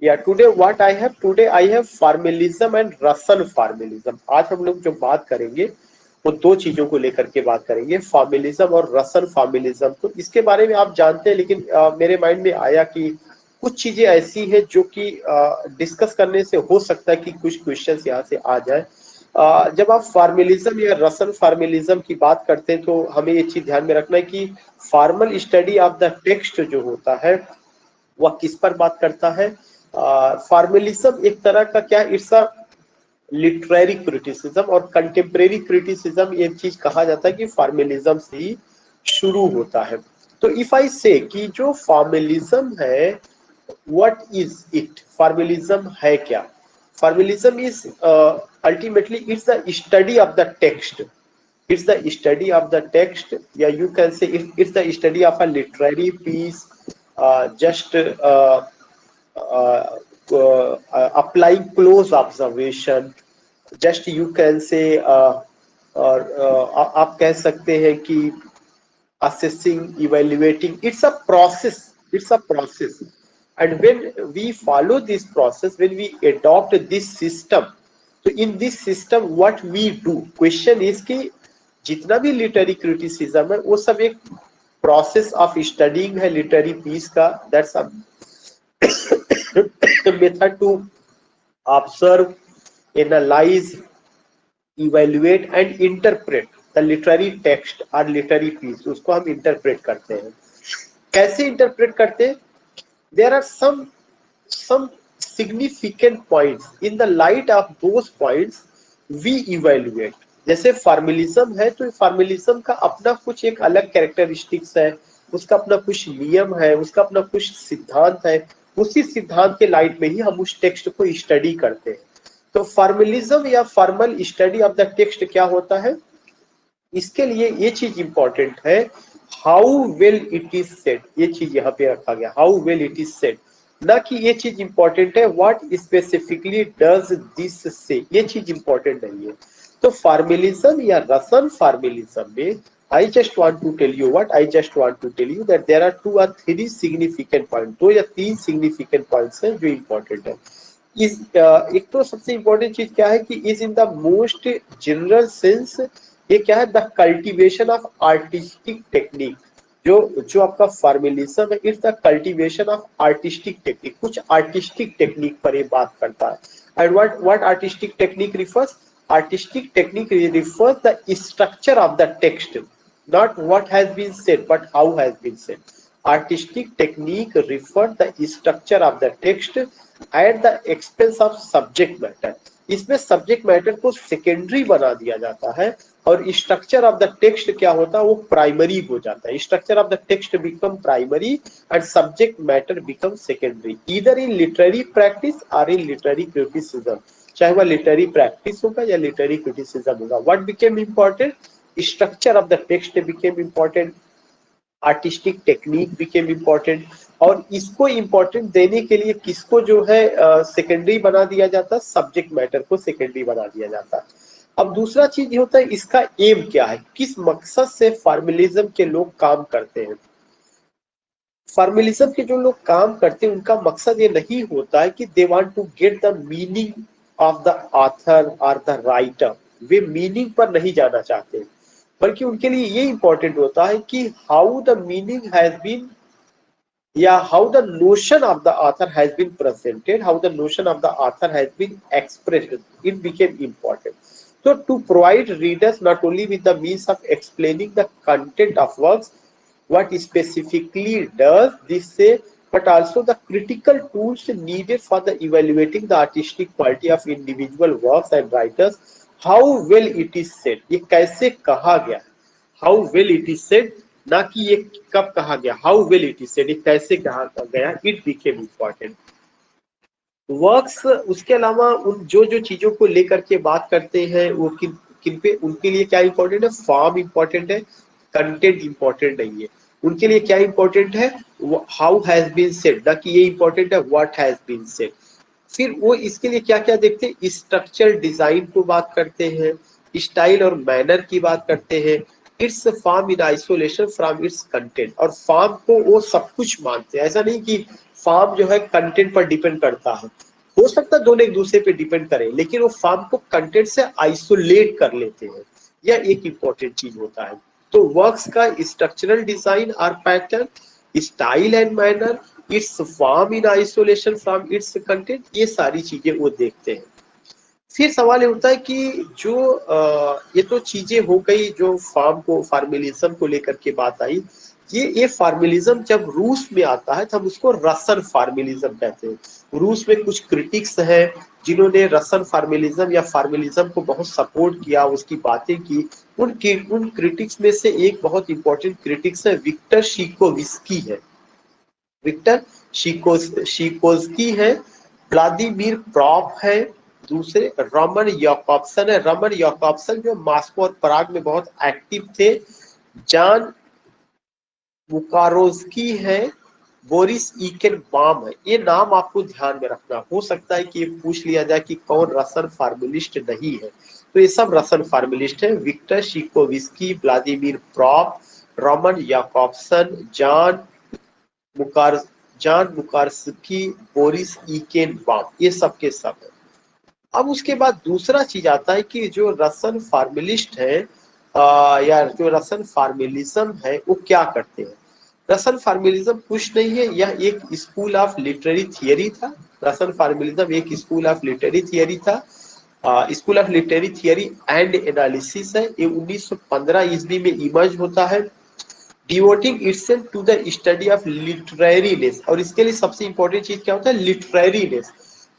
या today what I have, today I have formalism and Roshan formalism. आज हम लोग जो बात करेंगे वो दो चीजों को लेकर के बात करेंगे, फॉर्मलिज्म और रसन फॉर्मलिज्म। तो इसके बारे में आप जानते हैं, लेकिन मेरे माइंड में आया कि कुछ चीजें ऐसी है जो कि डिस्कस करने से हो सकता है कि कुछ क्वेश्चंस यहाँ से आ जाए। जब आप फॉर्मलिज्म या रसन फॉर्मलिज्म की बात करते हैं तो हमें ये चीज ध्यान में रखना है कि formal study of the text जो होता है वह किस पर बात करता है। फॉर्मलिज्म एक तरह का क्या, इट्स अ लिटरेरी क्रिटिसिज्म, और कंटेम्प्रेरी क्रिटिसिज्म एक चीज कहा जाता है कि फॉर्मलिज्म से ही शुरू होता है। तो इफ आई से कि जो फॉर्मलिज्म है, व्हाट इज इट, फॉर्मलिज्म है क्या? Formalism is ultimately it's the study of the text, it's the study of the text, yeah, you can say it's the study of a literary piece, just applying close observation, just you can say और आप कह सकते हैं कि assessing, evaluating, it's a process, it's a process, and when we follow this process, when we adopt this system, तो in this system what we do, question is कि जितना भी लिटरेरी क्रिटिसिज्म है वो सब एक प्रोसेस ऑफ स्टडीइंग है literary piece का, that's a method to observe, analyse, evaluate and interpret the literary text और लिटरेरी पीस, उसको हम इंटरप्रेट करते हैं। कैसे इंटरप्रेट करते हैं? There are some significant points, in the light of those points we evaluate। जैसे फॉर्मलिज्म है तो फॉर्मलिज्म का अपना कुछ एक अलग कैरेक्टरिस्टिक्स है, उसका अपना कुछ नियम है, उसका अपना कुछ सिद्धांत है, उसी सिद्धांत के लाइट में ही हम उस टेक्स्ट को स्टडी करते हैं। तो फॉर्मलिज्म या formal study of the text क्या होता है, इसके लिए ये चीज इंपॉर्टेंट है, how well it is said, ये चीज यहाँ पे रखा गया, how well it is said, ना कि ये चीज इंपॉर्टेंट है व्हाट स्पेसिफिकली डज दिस से, ये चीज इंपॉर्टेंट नहीं है। तो फॉर्मलिज्म या रसन फॉर्मलिज्म में I just want to tell you what I just want to tell you that there are 2 or 3 significant points, 2 या 3 significant points हैं जो important है। इस एक तो सबसे इंपॉर्टेंट चीज क्या है कि is in the most general sense, ये क्या है, the cultivation of artistic technique. जो आपका फॉर्मलिज्म है, it's the cultivation of artistic technique, कुछ आर्टिस्टिक टेक्निक पर ये बात करता है। And what artistic technique refers, artistic technique refers the structure of the text, not what has been said but how has been said। artistic technique refers the structure of the text at the expense of subject matter। इसमें subject matter को secondary बना दिया जाता है और structure of the text क्या होता है, वो प्राइमरी हो जाता है। Structure of the text become primary and subject matter become secondary, either in literary practice और इन लिटरेरी क्रिटिसिज्म, चाहे वह लिटरेरी प्रैक्टिस होगा या लिटरेरी क्रिटिसिज्म होगा। What became important, structure of the text became important, artistic technique became important, और इसको important देने के लिए किसको जो है सेकेंडरी बना दिया जाता है, सब्जेक्ट मैटर को सेकेंडरी बना दिया जाता है। अब दूसरा चीज ये होता है, इसका एम क्या है, किस मकसद से फॉर्मलिज्म के लोग काम करते हैं। फॉर्मलिज्म के जो लोग काम करते हैं उनका मकसद ये नहीं होता है कि they want to get the meaning of the author और द राइटर, वे मीनिंग पर नहीं जाना चाहते, बल्कि उनके लिए ये इंपॉर्टेंट होता है कि how the meaning has been, या how the notion of the author has been presented, how the notion of the author has been expressed, it became important. So to provide readers not only with the means of explaining the content of works, what specifically does this say, but also the critical tools needed for the evaluating the artistic quality of individual works and writers, how well it is said, ये कैसे कहा गया, how well it is said, ना कि ये कब कहा गया, how well it is said, ये कैसे कहा गया, it became important। वर्क्स उसके अलावा उन जो जो चीजों को लेकर के बात करते हैं वो किन किन पे, उनके लिए क्या इंपॉर्टेंट है, फॉर्म इंपॉर्टेंट है, कंटेंट इंपॉर्टेंट नहीं है। उनके लिए क्या इंपॉर्टेंट है, हाउ हैज बीन सेड, ना कि ये इंपॉर्टेंट है व्हाट हैज बीन सेड। फिर वो इसके लिए क्या क्या देखते हैं, स्ट्रक्चर डिजाइन को बात करते हैं, स्टाइल और मैनर की बात करते हैं, it's form in isolation from its content, और फॉर्म को वो सब कुछ मानते हैं। ऐसा नहीं कि फॉर्म जो है कंटेंट पर डिपेंड करता है। हो सकता है दोनों एक दूसरे पे डिपेंड करें, लेकिन वो फॉर्म को कंटेंट से आइसोलेट कर लेते हैं। यह एक इंपॉर्टेंट चीज होता है। तो वर्क्स का स्ट्रक्चरल डिजाइन और pattern, style and manner, it's form in isolation from its content, ये सारी चीजें वो देखते हैं। फिर सवाल ये होता है कि जो ये तो चीजें हो गई जो फॉर्म को, फॉर्मलिज्म को लेकर के बात आई। ये फॉर्मलिज्म जब रूस में आता है तो हम उसको रसन फॉर्मलिज्म कहते हैं। रूस में कुछ क्रिटिक्स हैं जिन्होंने रसन फॉर्मलिज्म या फॉर्मलिज्म को बहुत सपोर्ट किया, उसकी बातें की। उन क्रिटिक्स में से एक बहुत इंपॉर्टेंट क्रिटिक्स है विक्टर शिकोविस्की है। विक्टर शिकोस्की है, व्लादिमीर प्रॉप है, दूसरे रमन याकॉब्सन है। रमन याकॉब्सन जो मॉस्को और प्राग में बहुत एक्टिव थे। जॉन बुकारोस्की है, बोरिस ईकेनबाम है। ये नाम आपको ध्यान में रखना, हो सकता है कि ये पूछ लिया जाए कि कौन रसन फार्मुलिस्ट नहीं है, तो ये सब रसन फार्मुलिस्ट है। Victor Shklovsky, Vladimir Propp, Roman Jakobson, John बुकार्स्की, बोरिस ईकेनबाम, ये सब के सब है। अब उसके बाद दूसरा चीज आता है कि जो रसन फार्मलिस्ट है या जो रसन फार्मलिज्म है वो क्या करते हैं। रसन फार्मलिज्म कुछ नहीं है, यह एक स्कूल ऑफ लिटरेरी थियरी था। रसन फार्मलिज्म एक स्कूल ऑफ लिटरेरी थियरी था। School of literary theory and analysis है। ये 1915 ईस्वी में इमर्ज होता है, devoting itself to the study of literariness. और इसके लिए सबसे इंपॉर्टेंट चीज क्या होता है, लिटरेरीनेस।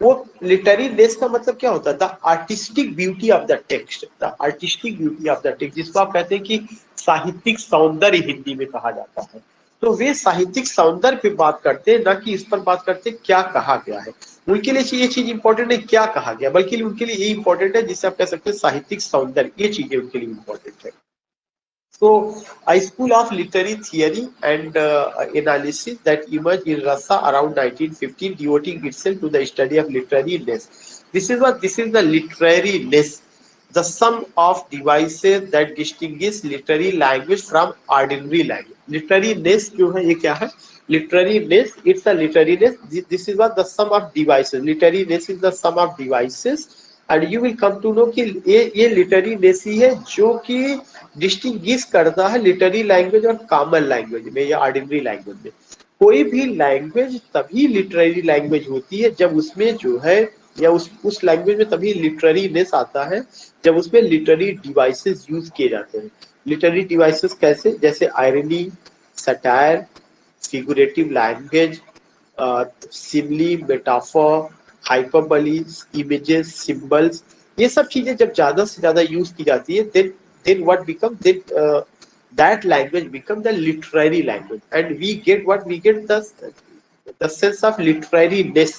वो लिटरेरीनेस का मतलब क्या होता है, the artistic beauty of the text, the artistic beauty of the text, जिसको आप कहते हैं कि साहित्यिक सौंदर्य हिंदी में कहा जाता है। तो वे साहित्यिक सौंदर्य पे बात करते हैं, ना कि इस पर बात करते हैं क्या कहा गया है। उनके लिए ये चीज इंपॉर्टेंट है क्या कहा गया, बल्कि उनके लिए ये इंपॉर्टेंट है जिसे आप कह सकते हैं साहित्यिक सौंदर्य, ये चीजें उनके लिए इंपॉर्टेंट है। So, a school of literary theory and analysis that emerged in Russia around 1915, devoting itself to the study of literariness. This is the literariness, the sum of devices that distinguish literary language from ordinary language. Literariness जो है ये क्या है? Literariness, it's a literariness. This is what the sum of devices. Literariness is the sum of devices. And you will come to know कि ये literary नेसी है जो कि डिस्टिंग्विश करता है लिटरेरी लैंग्वेज और कॉमन लैंग्वेज में या ऑर्डिनरी लैंग्वेज में। कोई भी लैंग्वेज तभी लिटरेरी लैंग्वेज होती है जब उसमें जो है, या उस लैंग्वेज में तभी लिटरेरीनेस आता है जब उसमें लिटरेरी डिवाइसेस यूज किए जाते हैं। लिटरेरी डिवाइसेस कैसे, जैसे irony, satire, figurative language, simile, metaphor, hyperboles, images, symbols, ये सब चीजें जब ज्यादा से ज्यादा यूज की जाती है, then what become, then that language become the literary language and we get the sense of literariness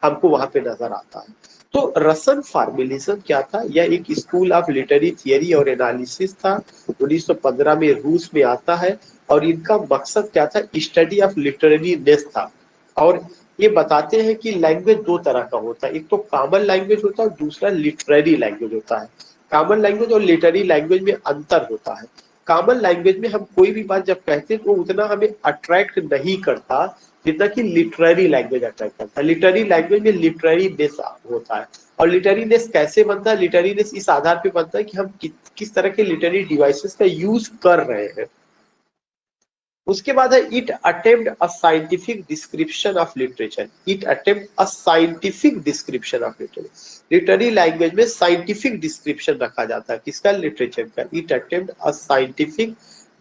हमको वहां पे नजर आता है। तो रसन फार्मलिज्म क्या था, यह एक स्कूल ऑफ लिटरेरी थियरी और एनालिसिस था। 1915 में रूस में आता है और इनका मकसद क्या था, स्टडी ऑफ लिटरेरीनेस था। और ये बताते हैं कि लैंग्वेज दो तरह का होता है, एक तो कॉमन लैंग्वेज होता है और दूसरा लिटरेरी लैंग्वेज होता है। कॉमन लैंग्वेज और लिटरेरी लैंग्वेज में अंतर होता है। कॉमन लैंग्वेज में हम कोई भी बात जब कहते हैं तो उतना हमें अट्रैक्ट नहीं करता जितना कि लिटरेरी लैंग्वेज अट्रैक्ट करता है। लिटरेरी लैंग्वेज में लिटरेरीनेस होता है। और लिटरेरीनेस कैसे बनता है, लिटरेरीनेस इस आधार पे बनता है कि हम किस तरह के लिटरेरी डिवाइसेस का यूज कर रहे हैं। उसके बाद है it attempt a scientific description of literature. It attempt a scientific description of literature. Literary language में साइंटिफिक डिस्क्रिप्शन रखा जाता है किसका, लिटरेचर का। It attempt a scientific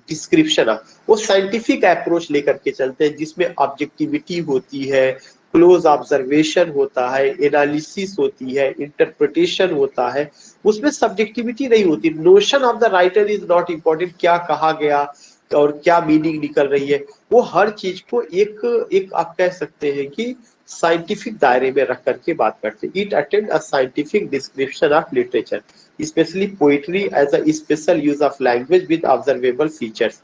description of, वो साइंटिफिक अप्रोच लेकर के चलते हैं जिसमें ऑब्जेक्टिविटी होती है, क्लोज ऑब्जर्वेशन होता है, एनालिसिस होती है, इंटरप्रिटेशन होता है। उसमें सब्जेक्टिविटी नहीं होती। Notion of the writer is not important, क्या कहा गया और क्या मीनिंग निकल रही है, वो हर चीज को एक आप कह सकते हैं कि साइंटिफिक दायरे में रख करके बात करते हैं। It attempt a scientific description of literature, especially poetry as a special use of language with observable features,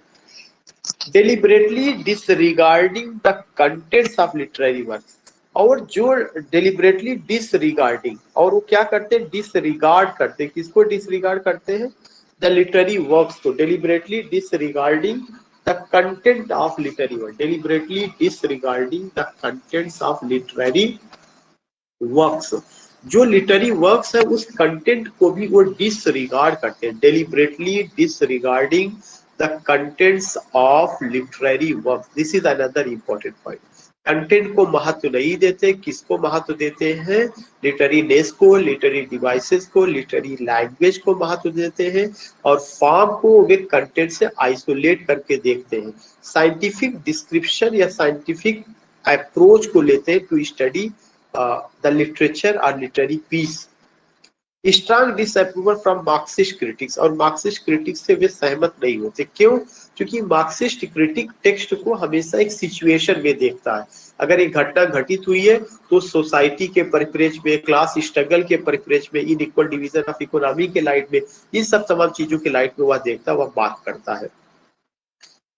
deliberately disregarding the contents of literary works। और जो deliberately disregarding, और वो क्या करते हैं, डिसरिगार्ड करते हैं। किसको डिसरिगार्ड करते हैं, the literary works को, deliberately disregarding the content of literary work, deliberately disregarding the contents of literary works. जो लिटरेरी वर्क्स है उस कंटेंट को भी वो डिसरिगार्ड करते हैं, deliberately disregarding the contents of literary works. This is another important point. Content को महत्व नहीं देते. किसको महत्व देते हैं? लिटरेरी नेस को, लिटरेरी डिवाइसेस को, लिटरेरी लैंग्वेज को महत्व देते हैं और फॉर्म को वे कंटेंट से आइसोलेट करके देखते हैं. साइंटिफिक डिस्क्रिप्शन या साइंटिफिक अप्रोच को लेते हैं to study the literature or literary piece. Strong disapproval from Marxist critics. और मार्क्सिस्ट क्रिटिक्स से वे सहमत नहीं होते. क्यों? क्योंकि मार्क्सिस्ट क्रिटिक टेक्स्ट को हमेशा एक सिचुएशन में देखता है. अगर एक घटना घटित हुई है तो सोसाइटी के परिप्रेक्ष्य में, क्लास स्ट्रगल के परिप्रेक्ष्य में, इनइक्वल डिवीजन ऑफ इकोनॉमी के लाइट में, इन सब तमाम चीजों के लाइट में वह देखता है, वह बात करता है.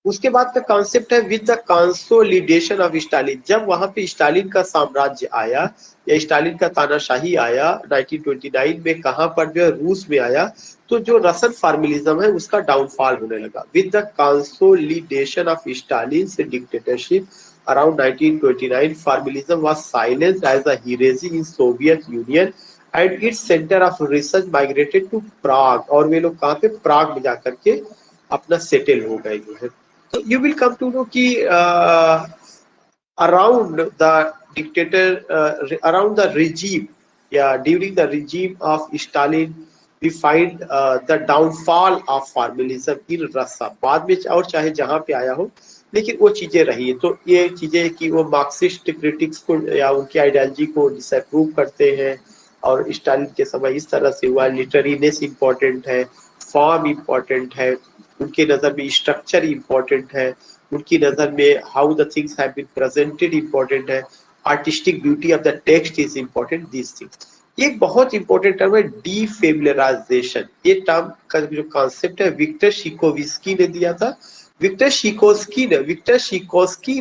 उसके बाद का कॉन्सेप्ट है with the consolidation of Stalin. जब वहां पे स्टालिन का साम्राज्य आया या स्टालिन का तानाशाही आया 1929 में, कहां पर जो रूस में आया, तो जो रसन फॉर्मलिज्म है उसका डाउनफॉल होने लगा. With the consolidation of Stalin dictatorship around 1929 formalism was silenced as a heresy in Soviet Union and its center of research migrated to Prague. और वे लोग कहां पे? प्राग में जाकर के अपना सेटल हो गए जो है. So you will come to know कि around the dictator, around the regime, during the regime of Stalin, we find the downfall of formalism in Russia. बाद में और चाहे जहाँ पे आया हो, लेकिन वो चीजें रही. तो ये चीजें कि वो मार्क्सिस्ट क्रिटिक्स को या उनकी आइडियोलॉजी को डिसअप्रूव करते हैं और स्टालिन के समय इस तरह से हुआ. लिटरेरीनेस इम्पोर्टेंट है, फॉर्म इम्पोर्टेंट है, उनके नजर में स्ट्रक्चर इम्पोर्टेंट है, उनकी नजर में how the things have been presented important है, artistic beauty of the text is important. This things. एक बहुत इंपॉर्टेंट टर्म है डीफेबुलराइजेशन. ये टर्म का जो कॉन्सेप्ट है विक्टर शिकोविस्की ने दिया था. विक्टर शिकोस्की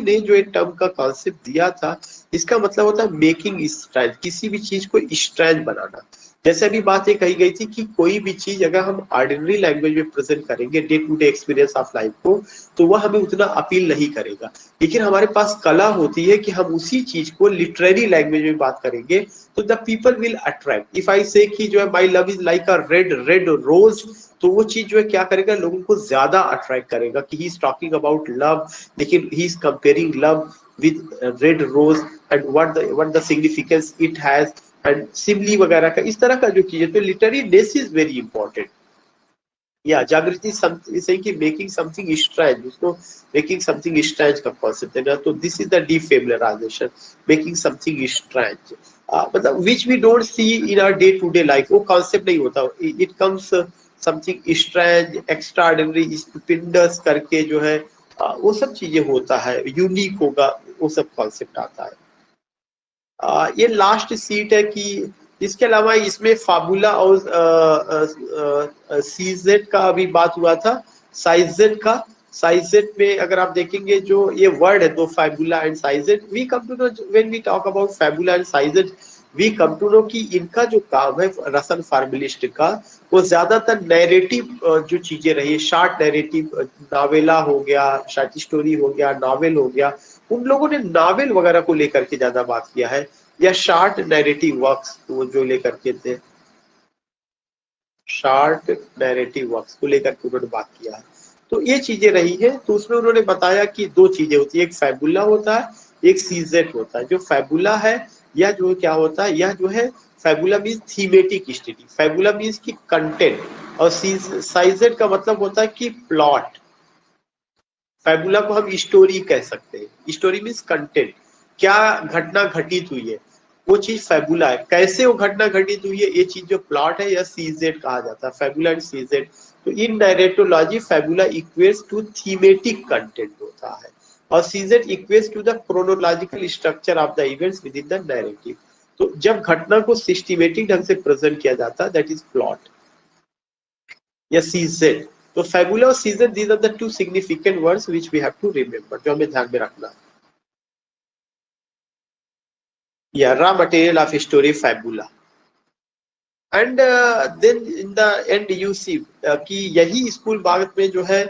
ने जो एक टर्म का कॉन्सेप्ट दिया था, इसका मतलब होता है मेकिंग स्ट्रेंथ, किसी भी चीज को स्ट्रेंथ बनाना. जैसे अभी बात ये कही गई थी कि कोई भी चीज अगर हम ऑर्डिनरी लैंग्वेज में प्रेजेंट करेंगे day to day experience of life को, तो वह हमें उतना अपील नहीं करेगा. लेकिन हमारे पास कला होती है कि हम उसी चीज को लिटरेरी लैंग्वेज में बात करेंगे तो the people will attract. If I say कि जो है my love is like a red red rose, तो वो चीज जो है क्या करेगा? लोगों को ज्यादा अट्रैक्ट करेगा कि he is talking about love, लेकिन he is comparing love with red rose and what the significance it has and simile वगैरह का, इस तरह का जो चीज है. तो literariness is very important. या जागृति सही कि मेकिंग समथिंग स्ट्रेंज, उसको मेकिंग समथिंग स्ट्रेंज का कॉन्सेप्ट है ना. तो this is the defamiliarization, making something strange, मतलब which we don't see in our day to day life. वो कॉन्सेप्ट नहीं होता. It comes something strange, extraordinary, stupendous करके जो है वो सब चीजें होता है, यूनिक होगा, वो सब कॉन्सेप्ट आता है. ये लास्ट सीट है कि इसके अलावा इसमें फाबुला और सीजेड का अभी बात हुआ था. साइजेड का, साइजेड में अगर आप देखेंगे जो ये वर्ड है दो, fabula and syuzhet, we come to know when we talk about fabula and syuzhet, we come to know कि इनका जो काम है रसन फॉर्मलिस्ट का, वो ज्यादातर नैरेटिव जो चीजें रही, शॉर्ट नैरेटिव, नावेला हो गया, शॉर्ट स्टोरी हो गया, नॉवेल हो गया, उन लोगों ने नॉवेल वगैरह को लेकर के ज्यादा बात किया है, या शॉर्ट नैरेटिव वर्क्स वो जो लेकर के थे, शॉर्ट नैरेटिव वर्क्स को लेकर के उन्होंने बात किया है. तो ये चीजें रही है. तो उसमें उन्होंने बताया कि दो चीजें होती है, एक फैबुला होता है, एक सीजेट होता है. जो फैबुला है यह जो क्या होता है, यह जो है फैबुला मीन्स थीमेटिक स्टडी, फैबुला मीन्स की कंटेंट, और साइजेट का मतलब होता है कि प्लॉट. फैबुला को हम स्टोरी कह सकते हैं. स्टोरी मीन्स कंटेंट, क्या घटना घटित हुई है, वो चीज फैबुला है. कैसे वो घटना घटित हुई है, ये चीज जो प्लॉट है, या सीजेड कहा जाता है, फैबुला एंड सीजेड. तो in narratology fabula equates to thematic content होता है और syuzhet equates to the chronological structure of the events within the narrative. तो जब घटना को सिस्टमेटिक ढंग से प्रेजेंट किया जाता है, दैट इज प्लॉट या सीजेड. तो फैबुला और syuzhet, these are the two significant words which we have to remember, जो हमें ध्यान में रखना. या raw material of story fabula. And then in the end you see कि यही स्कूल बाद में जो है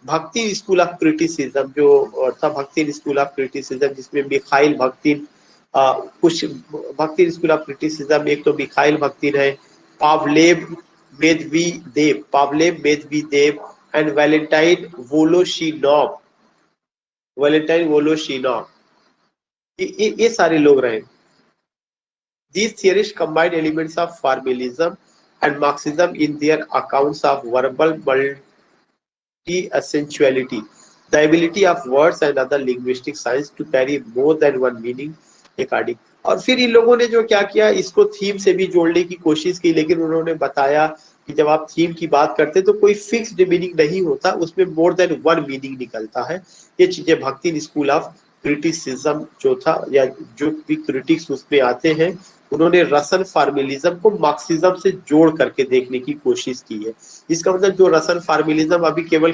भक्तिन स्कूल ऑफ क्रिटिसिज्म जो था, भक्तिन स्कूल ऑफ क्रिटिसिज्म, जिसमें मिखाइल भक्तिन, कुछ भक्तिन स्कूल ऑफ क्रिटिसिज्म, एक तो मिखाइल भक्तिन है, पावलेव मेदवीदेव, पावलेव मेदवीदेव एंड वैलेंटाइन वोलोशिनोव, वैलेंटाइन वोलोशिनोव, ये सारे लोग रहे। These theories combine elements of formalism and Marxism in their accounts of verbal multi-essentiality, the ability of words and other linguistic signs to carry more than one meaning according. और फिर इन लोगों ने जो क्या किया, इसको थीम से भी जोड़ने की कोशिश की, लेकिन उन्होंने बताया कि जब आप थीम की बात करते तो कोई फिक्स्ड मीनिंग नहीं होता, उसमें मोर देन वन मीनिंग निकलता है। ये चीजें भक्ति स्कूल ऑफ क्रिटिसिज्म जो था, या जो भी क्रिटिक्स उसमें आते हैं, उन्होंने रसल फार्मिलिज्म को मार्क्सिज्म से जोड़ करके देखने की कोशिश की है। इसका मतलब जो रसल फार्मिलिज्म अभी केवल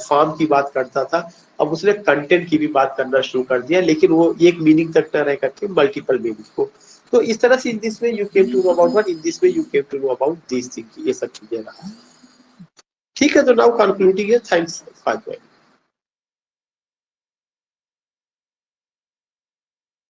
फॉर्म की बात करता था, अब उसने कंटेंट की भी बात करना शुरू कर दिया, लेकिन वो एक मीनिंग तक न रह करके मल्टीपल मीनिंग को। तो इस तरह से in this way you came to know about one, in this way you came to know about this thing, ये सब चीजें रहा। ठीक है, तो नाउ कंक्लूडिंग है, थैंक्स फॉर ज्वाइनिंग।